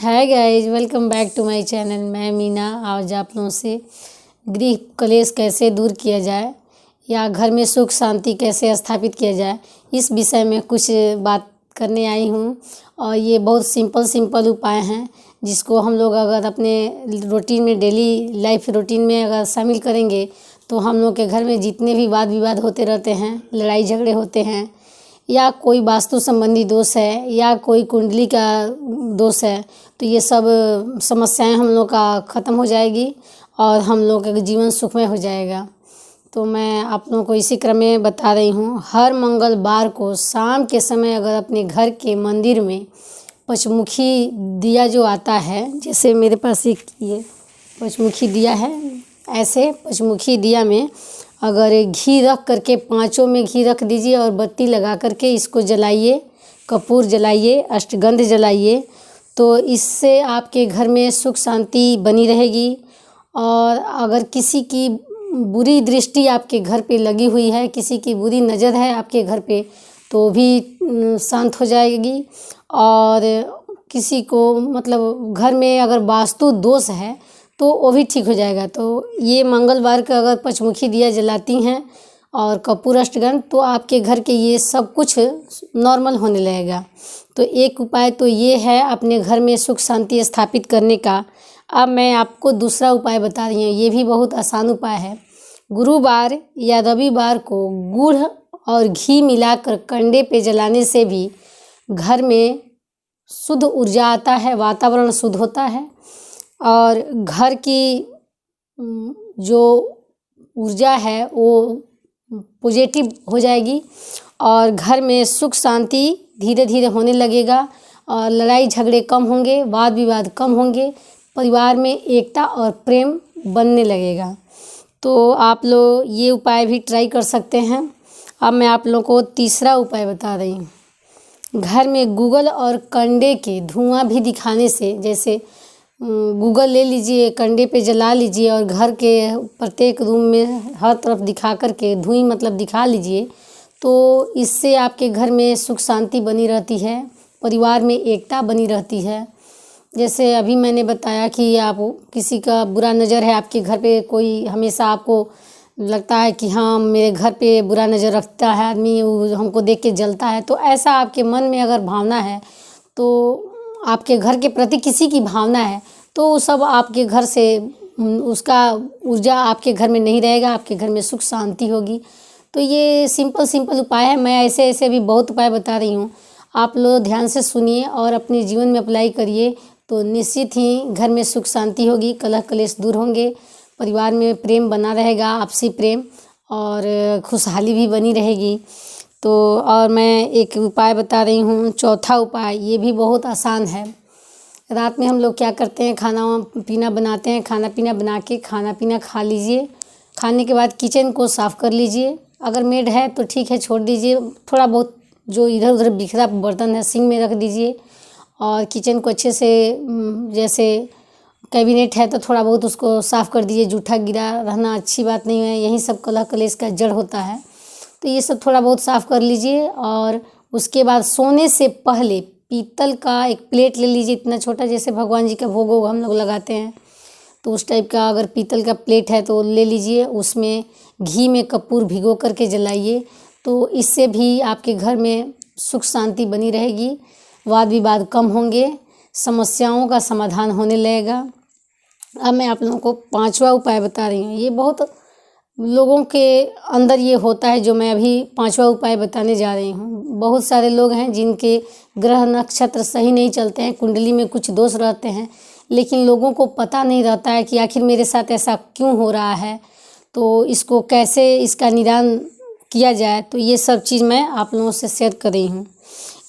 Hi guys, welcome back to my channel. मैं मीना आज आप लोगों से गृह कलेश कैसे दूर किया जाए या घर में सुख शांति कैसे स्थापित किया जाए, इस विषय में कुछ बात करने आई हूँ। और ये बहुत सिंपल उपाय हैं जिसको हम लोग अगर अपने रूटीन में, डेली लाइफ रूटीन में अगर शामिल करेंगे तो हम लोग के घर में जितने भी वाद विवाद होते रहते हैं, लड़ाई झगड़े होते हैं, या कोई वास्तु संबंधी दोष है या कोई कुंडली का दोष है, तो ये सब समस्याएं हम लोग का ख़त्म हो जाएगी और हम लोग का जीवन सुखमय हो जाएगा। तो मैं आप लोगों को इसी क्रम में बता रही हूँ। हर मंगलवार को शाम के समय अगर अपने घर के मंदिर में पंचमुखी दिया जो आता है, जैसे मेरे पास एक ये पंचमुखी दिया है, ऐसे पंचमुखी दिया में अगर घी रख करके, पांचों में घी रख दीजिए और बत्ती लगा करके इसको जलाइए, कपूर जलाइए, अष्टगंध जलाइए, तो इससे आपके घर में सुख शांति बनी रहेगी। और अगर किसी की बुरी दृष्टि आपके घर पे लगी हुई है, किसी की बुरी नज़र है आपके घर पे, तो भी शांत हो जाएगी। और किसी को मतलब घर में अगर वास्तु दोष है तो वो भी ठीक हो जाएगा। तो ये मंगलवार का अगर पंचमुखी दिया जलाती हैं और कपूर अष्टगंध, तो आपके घर के ये सब कुछ नॉर्मल होने लगेगा। तो एक उपाय तो ये है अपने घर में सुख शांति स्थापित करने का। अब मैं आपको दूसरा उपाय बता रही हूँ, ये भी बहुत आसान उपाय है। गुरुवार या रविवार को गुड़ और घी मिलाकर कंडे पे जलाने से भी घर में शुद्ध ऊर्जा आता है, वातावरण शुद्ध होता है और घर की जो ऊर्जा है वो पॉजिटिव हो जाएगी और घर में सुख शांति धीरे धीरे होने लगेगा और लड़ाई झगड़े कम होंगे, वाद विवाद कम होंगे, परिवार में एकता और प्रेम बनने लगेगा। तो आप लोग ये उपाय भी ट्राई कर सकते हैं। अब मैं आप लोगों को तीसरा उपाय बता रही हूँ। घर में गूगल और कंडे के धुआं भी दिखाने से, जैसे गूगल ले लीजिए, कंडे पे जला लीजिए और घर के प्रत्येक रूम में हर तरफ दिखा करके धुईं मतलब दिखा लीजिए, तो इससे आपके घर में सुख शांति बनी रहती है, परिवार में एकता बनी रहती है। जैसे अभी मैंने बताया कि आप किसी का बुरा नज़र है आपके घर पे, कोई हमेशा आपको लगता है कि हाँ मेरे घर पे बुरा नज़र रखता है आदमी, हमको देख के जलता है, तो ऐसा आपके मन में अगर भावना है, तो आपके घर के प्रति किसी की भावना है, तो सब आपके घर से उसका ऊर्जा आपके घर में नहीं रहेगा, आपके घर में सुख शांति होगी। तो ये सिंपल उपाय है। मैं ऐसे भी बहुत उपाय बता रही हूँ, आप लोग ध्यान से सुनिए और अपने जीवन में अप्लाई करिए, तो निश्चित ही घर में सुख शांति होगी, कलह कलेश दूर होंगे, परिवार में प्रेम बना रहेगा, आपसी प्रेम, और खुशहाली भी बनी रहेगी। तो और मैं एक उपाय बता रही हूँ, चौथा उपाय, ये भी बहुत आसान है। रात में हम लोग क्या करते हैं, खाना पीना बनाते हैं, खाना पीना बना के खाना पीना खा लीजिए। खाने के बाद किचन को साफ़ कर लीजिए, अगर मेड है तो ठीक है छोड़ दीजिए, थोड़ा बहुत जो इधर उधर बिखरा बर्तन है सिंक में रख दीजिए। और किचन को अच्छे से, जैसे कैबिनेट है तो थोड़ा बहुत उसको साफ़ कर दीजिए, जूठा गिरा रहना अच्छी बात नहीं है, यही सब कलह कलेश का जड़ होता है। तो ये सब थोड़ा बहुत साफ़ कर लीजिए। और उसके बाद सोने से पहले पीतल का एक प्लेट ले लीजिए, इतना छोटा, जैसे भगवान जी का भोग वोग हम लोग लगाते हैं, तो उस टाइप का अगर पीतल का प्लेट है तो ले लीजिए। उसमें घी में कपूर भिगो करके जलाइए, तो इससे भी आपके घर में सुख शांति बनी रहेगी, वाद विवाद कम होंगे, समस्याओं का समाधान होने लगेगा। अब मैं आप लोगों को पांचवा उपाय बता रही हूँ। ये बहुत लोगों के अंदर ये होता है, जो मैं अभी पांचवा उपाय बताने जा रही हूँ। बहुत सारे लोग हैं जिनके ग्रह नक्षत्र सही नहीं चलते हैं, कुंडली में कुछ दोष रहते हैं, लेकिन लोगों को पता नहीं रहता है कि आखिर मेरे साथ ऐसा क्यों हो रहा है, तो इसको कैसे इसका निदान किया जाए। तो ये सब चीज़ मैं आप लोगों से शेयर कर रही हूँ।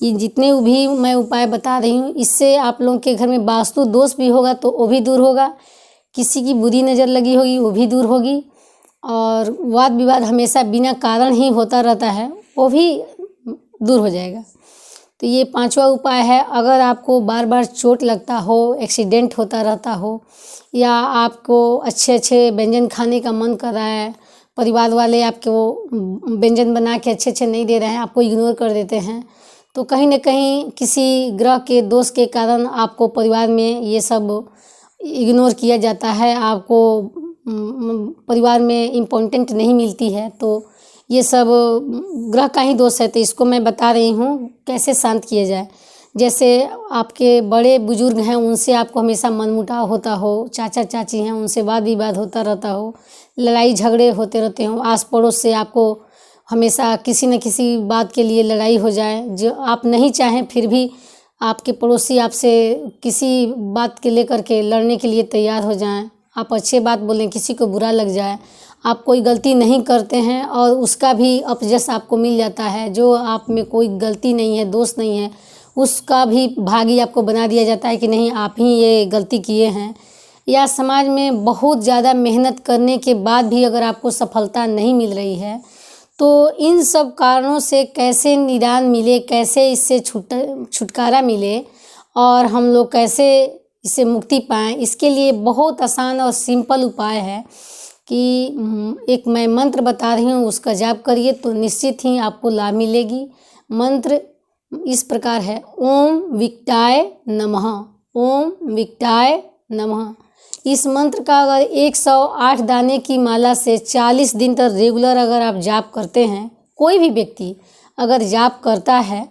ये जितने भी मैं उपाय बता रही हूँ, इससे आप लोगों के घर में वास्तु दोष भी होगा तो वो भी दूर होगा, किसी की बुरी नज़र लगी होगी वो भी दूर होगी, और वाद विवाद हमेशा बिना कारण ही होता रहता है वो भी दूर हो जाएगा। तो ये पांचवा उपाय है। अगर आपको बार बार चोट लगता हो, एक्सीडेंट होता रहता हो, या आपको अच्छे व्यंजन खाने का मन कर रहा है, परिवार वाले आपको व्यंजन बना के अच्छे नहीं दे रहे हैं, आपको इग्नोर कर देते हैं, तो कहीं न कहीं किसी ग्रह के दोष के कारण आपको परिवार में ये सब इग्नोर किया जाता है, आपको परिवार में इम्पोर्टेंट नहीं मिलती है। तो ये सब ग्रह का ही दोष है। तो इसको मैं बता रही हूँ कैसे शांत किया जाए। जैसे आपके बड़े बुजुर्ग हैं, उनसे आपको हमेशा मनमुटाव होता हो, चाचा चाची हैं उनसे वाद विवाद होता रहता हो, लड़ाई झगड़े होते रहते हों, आस पड़ोस से आपको हमेशा किसी न किसी बात के लिए लड़ाई हो जाए, जो आप नहीं चाहें फिर भी आपके पड़ोसी आपसे किसी बात के लेकर के लड़ने के लिए तैयार हो जाएं, आप अच्छे बात बोलें किसी को बुरा लग जाए, आप कोई गलती नहीं करते हैं और उसका भी अपजस आपको मिल जाता है, जो आप में कोई गलती नहीं है, दोष नहीं है, उसका भी भागी आपको बना दिया जाता है कि नहीं आप ही ये गलती किए हैं। या समाज में बहुत ज़्यादा मेहनत करने के बाद भी अगर आपको सफलता नहीं मिल रही है, तो इन सब कारणों से कैसे निदान मिले, कैसे इससे छुटकारा मिले और हम लोग कैसे इससे मुक्ति पाएँ, इसके लिए बहुत आसान और सिंपल उपाय है कि एक मैं मंत्र बता रही हूँ, उसका जाप करिए तो निश्चित ही आपको लाभ मिलेगी। मंत्र इस प्रकार है, ओम विकटाय नमः, ओम विकटाय नमः। इस मंत्र का अगर 108 दाने की माला से 40 दिन तक रेगुलर अगर आप जाप करते हैं, कोई भी व्यक्ति अगर जाप करता है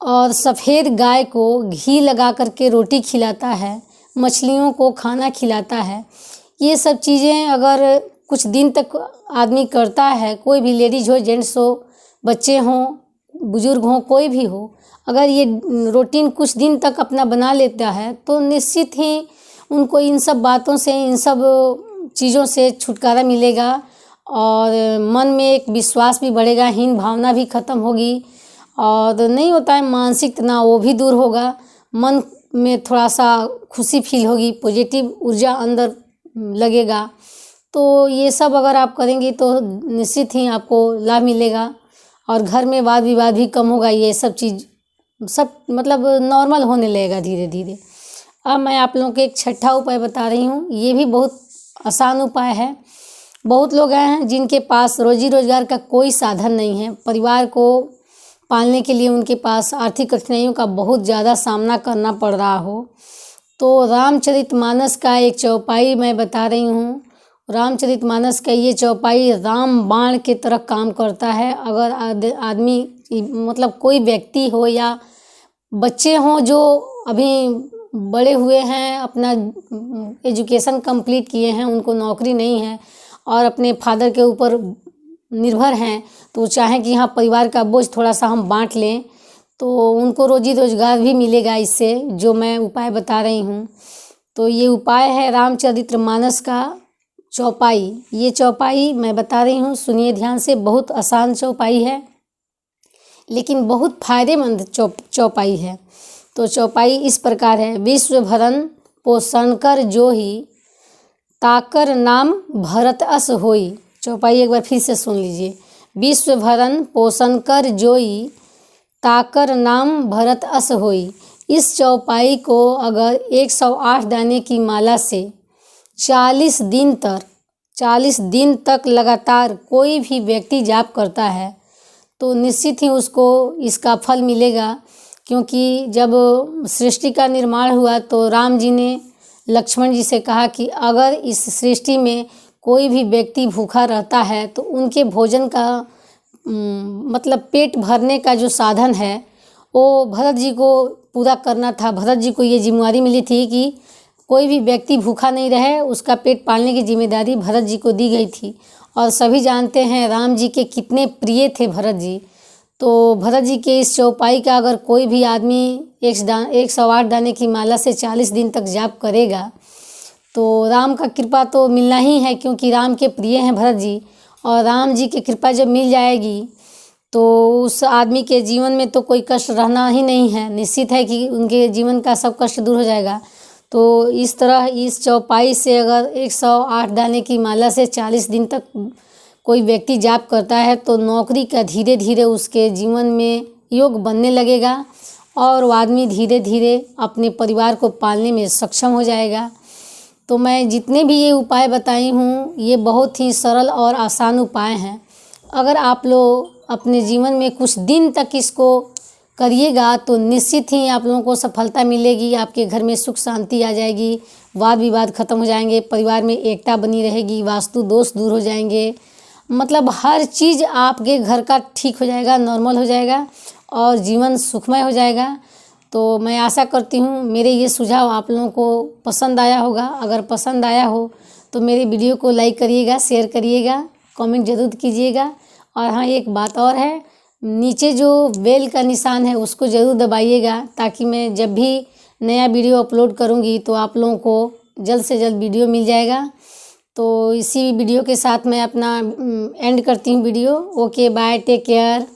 और सफ़ेद गाय को घी लगा करके रोटी खिलाता है, मछलियों को खाना खिलाता है, ये सब चीज़ें अगर कुछ दिन तक आदमी करता है, कोई भी लेडीज हो, जेंट्स हो, बच्चे हों, बुजुर्ग हों, कोई भी हो, अगर ये रूटीन कुछ दिन तक अपना बना लेता है तो निश्चित ही उनको इन सब बातों से, इन सब चीज़ों से छुटकारा मिलेगा और मन में एक विश्वास भी बढ़ेगा, हीन भावना भी खत्म होगी और नहीं होता है मानसिक तनाव, वो भी दूर होगा, मन में थोड़ा सा खुशी फील होगी, पॉजिटिव ऊर्जा अंदर लगेगा। तो ये सब अगर आप करेंगे तो निश्चित ही आपको लाभ मिलेगा और घर में वाद विवाद भी कम होगा। ये सब चीज़ सब मतलब नॉर्मल होने लगेगा धीरे धीरे। अब मैं आप लोगों को एक छठा उपाय बता रही हूँ, ये भी बहुत आसान उपाय है। बहुत लोग हैं जिनके पास रोजी रोजगार का कोई साधन नहीं है, परिवार को पालने के लिए उनके पास आर्थिक कठिनाइयों का बहुत ज़्यादा सामना करना पड़ रहा हो, तो रामचरितमानस का एक चौपाई मैं बता रही हूँ। रामचरितमानस का ये चौपाई राम बाण के तरह काम करता है। अगर आदमी मतलब कोई व्यक्ति हो या बच्चे हों जो अभी बड़े हुए हैं, अपना एजुकेशन कंप्लीट किए हैं, उनको नौकरी नहीं है और अपने फादर के ऊपर निर्भर हैं, तो वो चाहें कि हाँ परिवार का बोझ थोड़ा सा हम बांट लें, तो उनको रोजी रोजगार भी मिलेगा इससे, जो मैं उपाय बता रही हूँ। तो ये उपाय है रामचरितमानस का चौपाई। ये चौपाई मैं बता रही हूँ, सुनिए ध्यान से। बहुत आसान चौपाई है लेकिन बहुत फायदेमंद चौपाई है। तो चौपाई इस प्रकार है, विश्व भरन पोषण कर जो ही ताकर नाम भरत अस होई। चौपाई एक बार फिर से सुन लीजिए, विश्व भरन पोषण कर जोई ताकर नाम भरत अस होई। इस चौपाई को अगर 108 दाने की माला से 40 दिन तक लगातार कोई भी व्यक्ति जाप करता है तो निश्चित ही उसको इसका फल मिलेगा। क्योंकि जब सृष्टि का निर्माण हुआ तो राम जी ने लक्ष्मण जी से कहा कि अगर इस सृष्टि में कोई भी व्यक्ति भूखा रहता है तो उनके भोजन का मतलब पेट भरने का जो साधन है वो भरत जी को पूरा करना था। भरत जी को ये जिम्मेदारी मिली थी कि कोई भी व्यक्ति भूखा नहीं रहे, उसका पेट पालने की जिम्मेदारी भरत जी को दी गई थी। और सभी जानते हैं राम जी के कितने प्रिय थे भरत जी। तो भरत जी के इस चौपाई का अगर कोई भी आदमी 108 दाने की माला से 40 दिन तक जाप करेगा तो राम का कृपा तो मिलना ही है, क्योंकि राम के प्रिय हैं भरत जी। और राम जी की कृपा जब मिल जाएगी तो उस आदमी के जीवन में तो कोई कष्ट रहना ही नहीं है, निश्चित है कि उनके जीवन का सब कष्ट दूर हो जाएगा। तो इस तरह इस चौपाई से अगर 108 दाने की माला से 40 दिन तक कोई व्यक्ति जाप करता है तो नौकरी का धीरे धीरे उसके जीवन में योग बनने लगेगा और वो आदमी धीरे धीरे अपने परिवार को पालने में सक्षम हो जाएगा। तो मैं जितने भी ये उपाय बताई हूँ ये बहुत ही सरल और आसान उपाय हैं। अगर आप लोग अपने जीवन में कुछ दिन तक इसको करिएगा तो निश्चित ही आप लोगों को सफलता मिलेगी। आपके घर में सुख शांति आ जाएगी, वाद विवाद खत्म हो जाएंगे, परिवार में एकता बनी रहेगी, वास्तु दोष दूर हो जाएंगे। मतलब हर चीज़ आपके घर का ठीक हो जाएगा, नॉर्मल हो जाएगा और जीवन सुखमय हो जाएगा। तो मैं आशा करती हूँ मेरे ये सुझाव आप लोगों को पसंद आया होगा। अगर पसंद आया हो तो मेरे वीडियो को लाइक करिएगा, शेयर करिएगा, कमेंट ज़रूर कीजिएगा। और हाँ, एक बात और है, नीचे जो बेल का निशान है उसको ज़रूर दबाइएगा, ताकि मैं जब भी नया वीडियो अपलोड करूँगी तो आप लोगों को जल्द से जल्द वीडियो मिल जाएगा। तो इसी वीडियो के साथ मैं अपना एंड करती हूँ video. Okay, bye, take care.